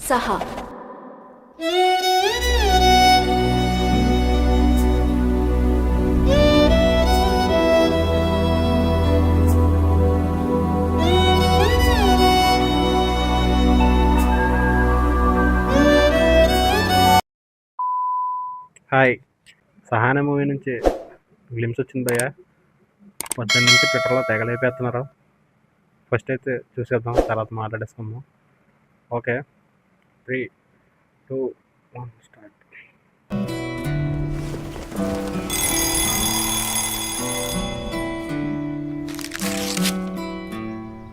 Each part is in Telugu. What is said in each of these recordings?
సహా. హాయ్, సహానా మూవీ నుంచి గ్లిమ్స్ వచ్చింది భయ్య. పొద్దున్న నుంచి ట్విట్టర్లో తెగలేపేస్తున్నారు. ఫస్ట్ అయితే చూసేద్దాం, తర్వాత మాట్లాడేసుకుందాం. Okay, 3, 2, 1 start.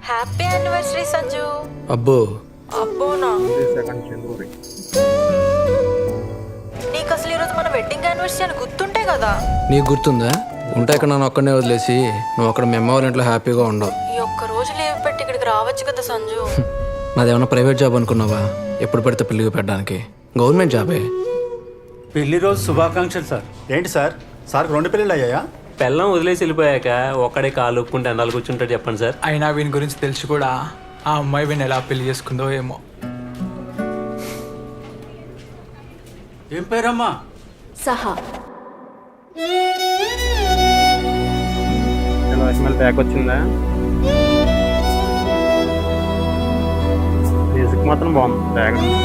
Happy anniversary Sanju. అబ్బో అబ్బోనా, 22nd జనవరి. నీకు అసలు ఈరోజు మన వెడ్డింగ్ యానివర్సరీ అని గుర్తుంటే కదా. నీకు గుర్తుందా? ఉంటే ఇక్కడ నన్ను ఒక్కడనే వదిలేసి నువ్వు అక్కడ మీ అమ్మ వాళ్ళ ఇంట్లో హ్యాపీగా ఉండవు. ఈ ఒక్క రోజు లీవ్ పెట్టి ఇక్కడికి రావచ్చు కదా సంజు. నాదేమన్నా ప్రైవేట్ జాబ్ అనుకున్నావా? ఎప్పుడు పడితే పెళ్లికి పెట్టడానికి? గవర్నమెంట్ జాబే. పెళ్లి రోజు శుభాకాంక్షలు సార్. ఏంటి సార్, సార్కి 2 పెళ్ళిళ్ళు అయ్యాయా? పెళ్ళం వదిలేసి వెళ్ళిపోయాక ఒక్కడే కాలు ఒప్పుకుంటే అన్నాలు కూర్చుంటాడు చెప్పండి సార్. అయినా వీని గురించి తెలిసి కూడా ఆ అమ్మాయి వీని ఎలా పెళ్లి చేసుకుందో ఏమో. ఏం పేరమ్మా? సహా. వాయిస్మెయిల్ బ్యాక్ వచ్చిందా? మ్యూజిక్ మాత్రం బాగుంది. బ్యాక్గ్రౌండ్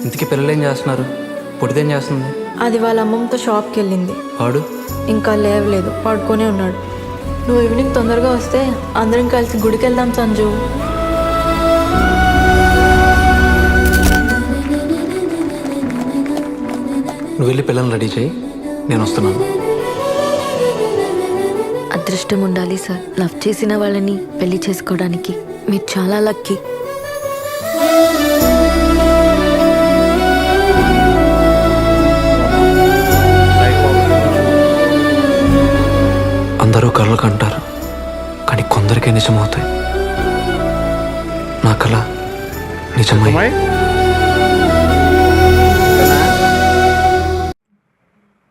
ఇంతకీ పిల్లలు ఏం చేస్తున్నారు? పొట్టిదేం చేస్తుంది? అది వాళ్ళ అమ్మమ్మతో షాప్కి వెళ్ళింది. వాడు ఇంకా లేవలేదు, పడుకొనే ఉన్నాడు. నువ్వు ఈవినింగ్ తొందరగా వస్తే అందరం కలిసి గుడికి వెళ్దాం సంజు. నువ్వు వెళ్ళి పిల్లల్ని రెడీ చేయి, నేను వస్తున్నాను. అదృష్టం ఉండాలి సార్, లవ్ చేసిన వాళ్ళని పెళ్లి చేసుకోవడానికి. మీరు చాలా లక్కీ. అందరూ కళలు కంటారు, కానీ కొందరికే నిజమవుతాయి. నా కళ నిజమై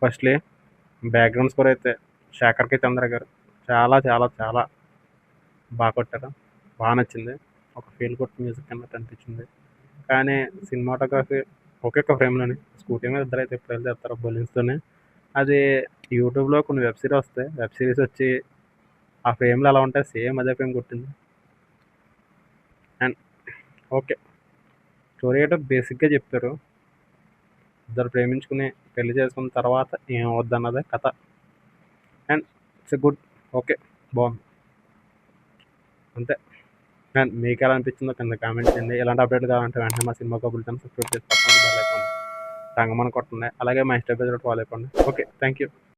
ఫస్ట్లీ బ్యాక్గ్రౌండ్ స్కోర్ అయితే శేఖర్కి చంద్ర గారు చాలా చాలా చాలా బాగా కొట్టారు. బాగా నచ్చింది. ఒక ఫీల్ కొట్టు మ్యూజిక్ అన్నట్టు అనిపించింది. కానీ సినిమాటోగ్రఫీ ఒక్కొక్క ఫ్రేమ్లోని స్కూటీ మీద ఇద్దరు అయితే ఎప్పుడు వెళ్తారో బొలిన్స్తోనే. అది యూట్యూబ్లో కొన్ని వెబ్ సిరీస్ వచ్చి ఆ ఫ్రేమ్లో ఎలా ఉంటాయి, సేమ్ అదే ఫ్రేమ్ కొట్టింది. అండ్ ఓకే, స్టోరీ అయితే బేసిక్గా చెప్తారు. ఇద్దరు ప్రేమించుకుని పెళ్లి చేసుకున్న తర్వాత ఏమవుద్ది అన్నదే కథ. And it's good. ఓకే, బాగుంది అంతే. అండ్ మీకు ఎలా అనిపించిందో కింద కామెంట్ చేయండి. ఇలాంటి అప్డేట్ కావాలంటే వెంటనే మా సినిమా కబుల్ ఛానల్ సబ్స్క్రైబ్ చేసి పక్కన బెల్ ఐకాన్ రంగమని కొట్టండి. అలాగే మా ఇన్స్టా పేజ్ ఫాలో అయిపోండి. Okay, thank you.